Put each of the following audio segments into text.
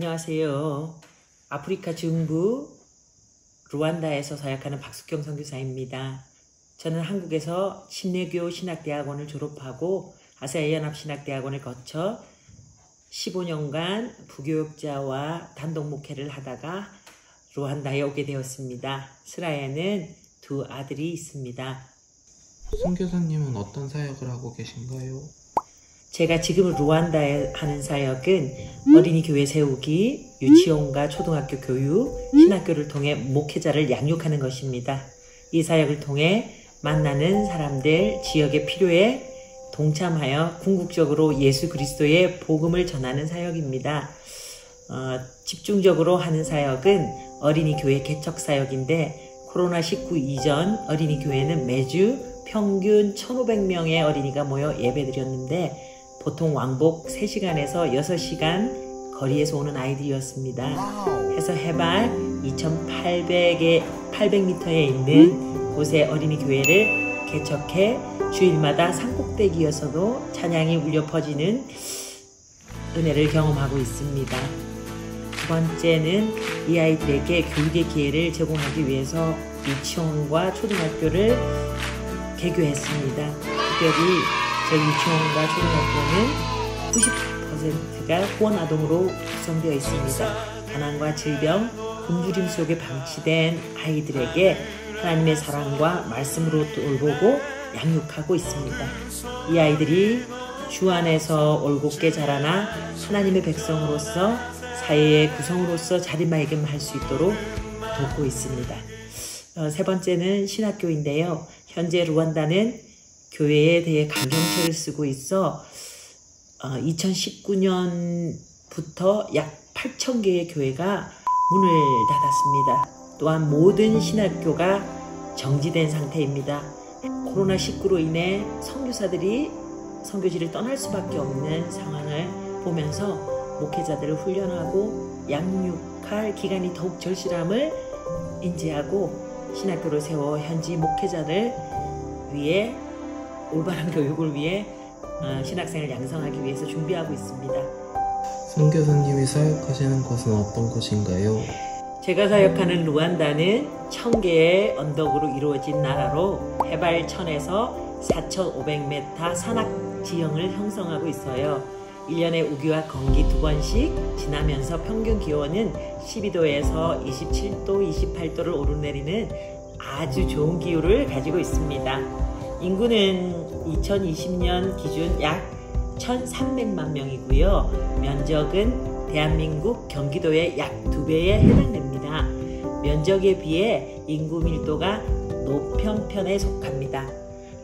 안녕하세요. 아프리카 중부 루안다에서 사역하는 박숙경 선교사입니다. 저는 한국에서 침례교 신학대학원을 졸업하고 아시아연합신학대학원을 거쳐 15년간 부교육자와 단독 목회를 하다가 루안다에 오게 되었습니다. 스라에는 두 아들이 있습니다. 선교사님은 어떤 사역을 하고 계신가요? 제가 지금 루안다에 하는 사역은 어린이 교회 세우기, 유치원과 초등학교 교육, 신학교를 통해 목회자를 양육하는 것입니다. 이 사역을 통해 만나는 사람들, 지역의 필요에 동참하여 궁극적으로 예수 그리스도의 복음을 전하는 사역입니다. 집중적으로 하는 사역은 어린이 교회 개척 사역인데 코로나19 이전 어린이 교회는 매주 평균 1,500명의 어린이가 모여 예배드렸는데 보통 왕복 3시간에서 6시간 거리에서 오는 아이들이었습니다. 해서 해발 2,800m에 있는 곳의 어린이 교회를 개척해 주일마다 산꼭대기여서도 찬양이 울려 퍼지는 은혜를 경험하고 있습니다. 두 번째는 이 아이들에게 교육의 기회를 제공하기 위해서 유치원과 초등학교를 개교했습니다. 특별히 저희 유치원과 초등학교는 90%가 후원아동으로 구성되어 있습니다. 가난과 질병, 굶주림 속에 방치된 아이들에게 하나님의 사랑과 말씀으로 돌보고 양육하고 있습니다. 이 아이들이 주 안에서 올곧게 자라나 하나님의 백성으로서 사회의 구성으로서 자리매김할 수 있도록 돕고 있습니다. 세 번째는 신학교인데요. 현재 루안다는 교회에 대해 강경책을 쓰고 있어 2019년부터 약 8,000개의 교회가 문을 닫았습니다. 또한 모든 신학교가 정지된 상태입니다. 코로나19로 인해 선교사들이 선교지를 떠날 수밖에 없는 상황을 보면서 목회자들을 훈련하고 양육할 기간이 더욱 절실함을 인지하고 신학교를 세워 현지 목회자를 위해 올바른 교육을 위해 신학생을 양성하기 위해서 준비하고 있습니다. 선교사님이 사역하시는 곳은 어떤 곳인가요? 제가 사역하는 루안다는 1,000개의 언덕으로 이루어진 나라로 해발 1,000에서 4,500m 산악 지형을 형성하고 있어요. 1년에 우기와 건기 2번씩 지나면서 평균 기온은 12도에서 27도, 28도를 오르내리는 아주 좋은 기후를 가지고 있습니다. 인구는 2020년 기준 약 1,300만 명이고요. 면적은 대한민국 경기도의 약 2배에 해당됩니다. 면적에 비해 인구 밀도가 높은 편에 속합니다.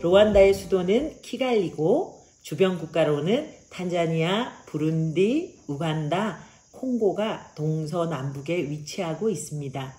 루안다의 수도는 키갈리고 주변 국가로는 탄자니아, 부룬디, 우간다, 콩고가 동서남북에 위치하고 있습니다.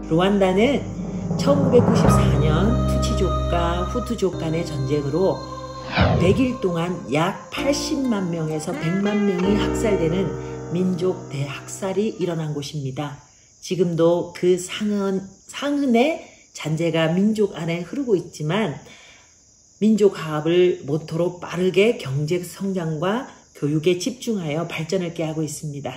루안다는 1994년 투치족과 후투족 간의 전쟁으로 100일 동안 약 80만 명에서 100만 명이 학살되는 민족 대학살이 일어난 곳입니다. 지금도 그 상흔의 잔재가 민족 안에 흐르고 있지만 민족 화합을 모토로 빠르게 경제 성장과 교육에 집중하여 발전을 꾀하고 있습니다.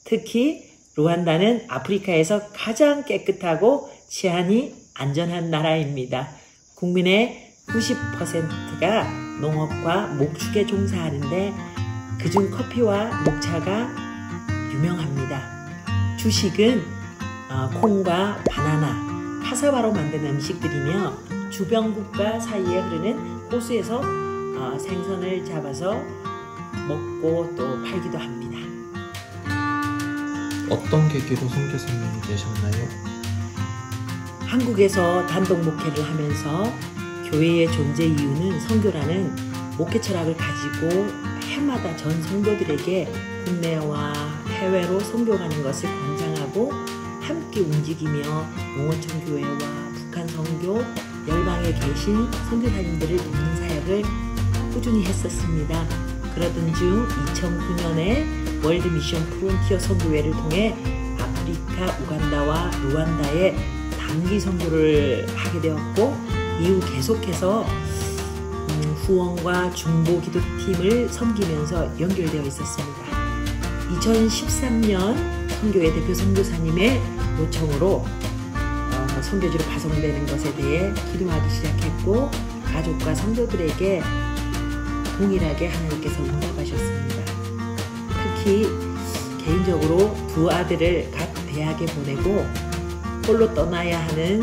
특히 루안다는 아프리카에서 가장 깨끗하고 치안이 안전한 나라입니다. 국민의 90%가 농업과 목축에 종사하는데 그중 커피와 녹차가 유명합니다. 주식은 콩과 바나나, 카사바로 만든 음식들이며 주변 국가 사이에 흐르는 호수에서 생선을 잡아서 먹고 또 팔기도 합니다. 어떤 계기로 선교사님이 되셨나요? 한국에서 단독 목회를 하면서 교회의 존재 이유는 선교라는 목회 철학을 가지고 해마다 전 성도들에게 국내와 해외로 선교 가는 것을 권장하고 함께 움직이며 농어촌 교회와 북한 선교, 열방에 계신 선교사님들을 돕는 사역을 꾸준히 했었습니다. 그러던 중 2009년에 월드 미션 프론티어 선교회를 통해 아프리카, 우간다와 루안다에 단기 선교를 하게 되었고, 이후 계속해서 후원과 중보 기도팀을 섬기면서 연결되어 있었습니다. 2013년 선교회 대표 선교사님의 요청으로 선교지로 파송되는 것에 대해 기도하기 시작했고, 가족과 성도들에게 동일하게 하나님께서 응답하셨습니다. 특히 개인적으로 두 아들을 각 대학에 보내고 홀로 떠나야 하는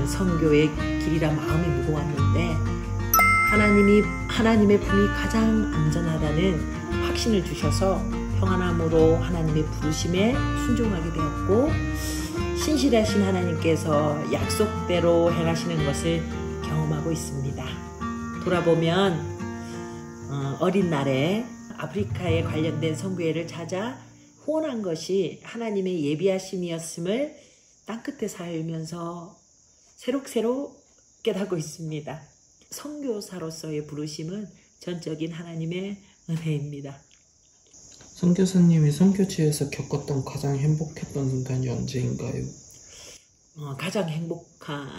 선교의 길이라 마음이 무거웠는데, 하나님의 품이 가장 안전하다는 확신을 주셔서 평안함으로 하나님의 부르심에 순종하게 되었고, 신실하신 하나님께서 약속대로 행하시는 것을 경험하고 있습니다. 돌아보면 어린 날에 아프리카에 관련된 선교회를 찾아 후원한 것이 하나님의 예비하심이었음을 땅끝에 살면서 새록새록 깨닫고 있습니다. 선교사로서의 부르심은 전적인 하나님의 은혜입니다. 선교사님이 선교지에서 겪었던 가장 행복했던 순간이 언제인가요? 가장 행복한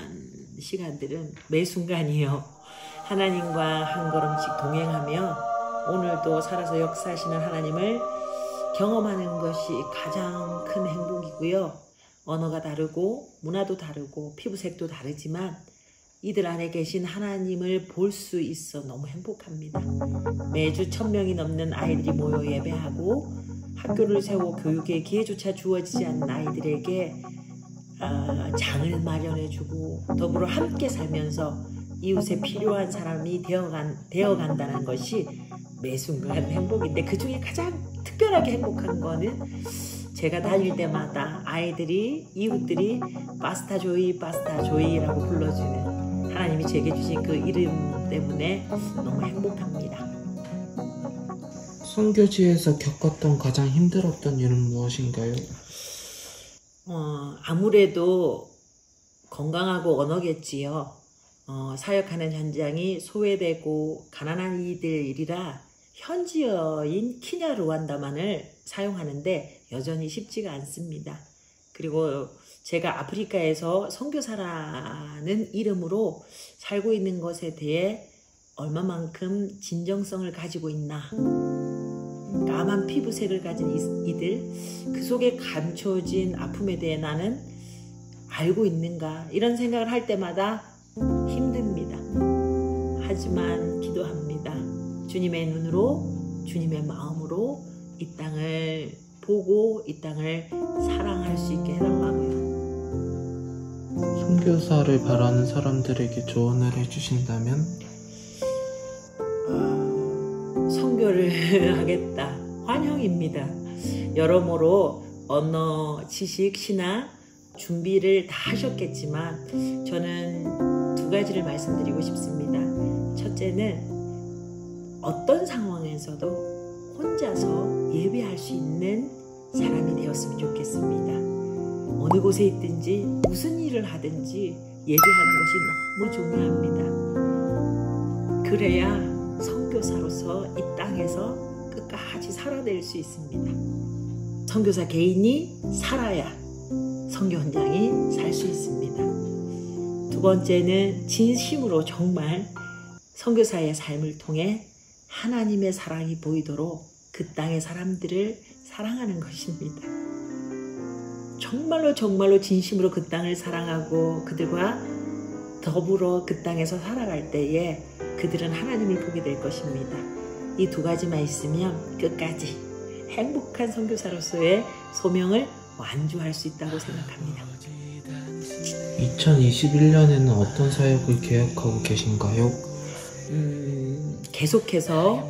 시간들은 매 순간이요. 하나님과 한 걸음씩 동행하며 오늘도 살아서 역사하시는 하나님을 경험하는 것이 가장 큰 행복이고요. 언어가 다르고 문화도 다르고 피부색도 다르지만 이들 안에 계신 하나님을 볼 수 있어 너무 행복합니다. 매주 1000명이 넘는 아이들이 모여 예배하고 학교를 세워 교육의 기회조차 주어지지 않는 아이들에게 장을 마련해주고 더불어 함께 살면서 이웃에 필요한 사람이 되어간다는 것이 매 순간 행복인데, 그 중에 가장 특별하게 행복한 거는 제가 다닐 때마다 아이들이, 이웃들이 파스타 조이라고 불러주는 하나님이 제게 주신 그 이름 때문에 너무 행복합니다. 선교지에서 겪었던 가장 힘들었던 일은 무엇인가요? 아무래도 건강하고 언어겠지요. 사역하는 현장이 소외되고 가난한 이들이라 현지어인 키냐 루안다만을 사용하는데 여전히 쉽지가 않습니다. 그리고 제가 아프리카에서 선교사라는 이름으로 살고 있는 것에 대해 얼마만큼 진정성을 가지고 있나, 까만 피부색을 가진 이들, 그 속에 감춰진 아픔에 대해 나는 알고 있는가, 이런 생각을 할 때마다 힘듭니다. 하지만 기도합니다. 주님의 눈으로, 주님의 마음으로 이 땅을 보고 이 땅을 사랑할 수 있게 해달라고요. 선교사를 바라는 사람들에게 조언을 해주신다면? 선교를 하겠다. 환영입니다. 여러모로 언어, 지식, 신학 준비를 다 하셨겠지만 저는 두 가지를 말씀드리고 싶습니다. 첫째는 어떤 상황에서도 혼자서 예배할 수 있는 사람이 되었으면 좋겠습니다. 어느 곳에 있든지 무슨 일을 하든지 예배하는 것이 너무 중요합니다. 그래야 선교사로서 이 땅에서 끝까지 살아낼 수 있습니다. 선교사 개인이 살아야 선교 현장이 살 수 있습니다. 두 번째는 진심으로 정말 선교사의 삶을 통해 하나님의 사랑이 보이도록 그 땅의 사람들을 사랑하는 것입니다. 정말로 진심으로 그 땅을 사랑하고 그들과 더불어 그 땅에서 살아갈 때에 그들은 하나님을 보게 될 것입니다. 이 두 가지만 있으면 끝까지 행복한 선교사로서의 소명을 완주할 수 있다고 생각합니다. 2021년에는 어떤 사역을 계획하고 계신가요? 계속해서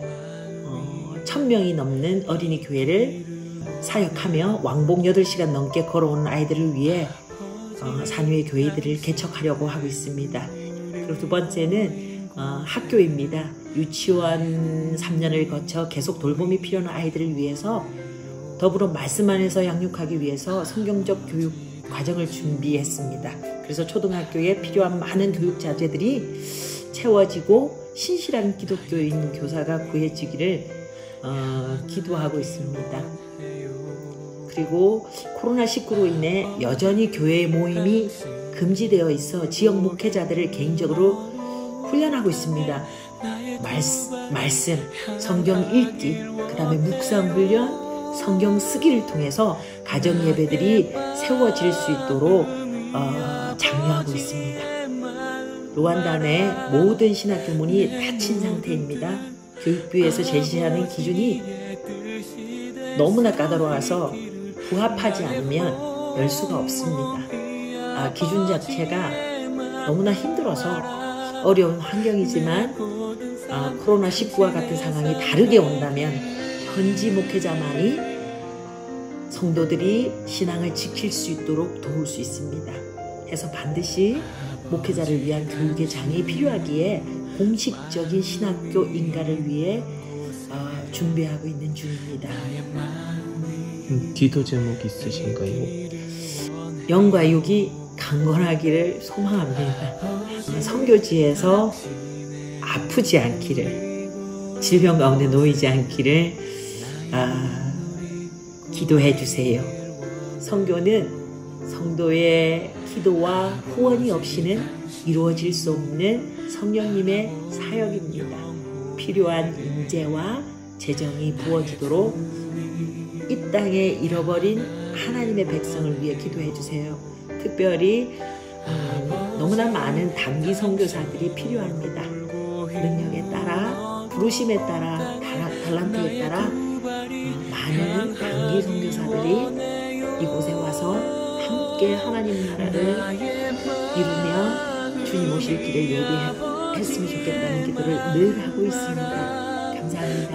1000명이 넘는 어린이 교회를 사역하며 왕복 8시간 넘게 걸어온 아이들을 위해 산위의 교회들을 개척하려고 하고 있습니다. 그리고 두 번째는 학교입니다. 유치원 3년을 거쳐 계속 돌봄이 필요한 아이들을 위해서 더불어 말씀 안에서 양육하기 위해서 성경적 교육 과정을 준비했습니다. 그래서 초등학교에 필요한 많은 교육 자재들이 채워지고 신실한 기독교인 교사가 구해지기를 기도하고 있습니다. 그리고 코로나19로 인해 여전히 교회 모임이 금지되어 있어 지역 목회자들을 개인적으로 훈련하고 있습니다. 말씀, 성경 읽기, 그 다음에 묵상 훈련, 성경 쓰기를 통해서 가정 예배들이 세워질 수 있도록 장려하고 있습니다. 루안다 내 모든 신학교문이 닫힌 상태입니다. 교육부에서 제시하는 기준이 너무나 까다로워서 부합하지 않으면 열 수가 없습니다. 기준 자체가 너무나 힘들어서 어려운 환경이지만 코로나19와 같은 상황이 다르게 온다면 현지 목회자만이 성도들이 신앙을 지킬 수 있도록 도울 수 있습니다. 해서 반드시 목회자를 위한 교육의 장이 필요하기에 공식적인 신학교 인가를 위해 준비하고 있는 중입니다. 기도 제목 있으신가요? 영과 육이 강건하기를 소망합니다. 선교지에서 아프지 않기를, 질병 가운데 놓이지 않기를 기도해 주세요. 선교는 성도의 기도와 후원이 없이는 이루어질 수 없는 성령님의 사역입니다. 필요한 인재와 재정이 부어지도록 이 땅에 잃어버린 하나님의 백성을 위해 기도해 주세요. 특별히 너무나 많은 단기 선교사들이 필요합니다. 능력에 따라, 부르심에 따라, 달란트에 따라 많은 단기 선교사들이 이곳에 와서 함께 하나님 나라를 이루며 주님 오실 길을 예비했으면 좋겠다는 기도를 늘 하고 있습니다. 감사합니다.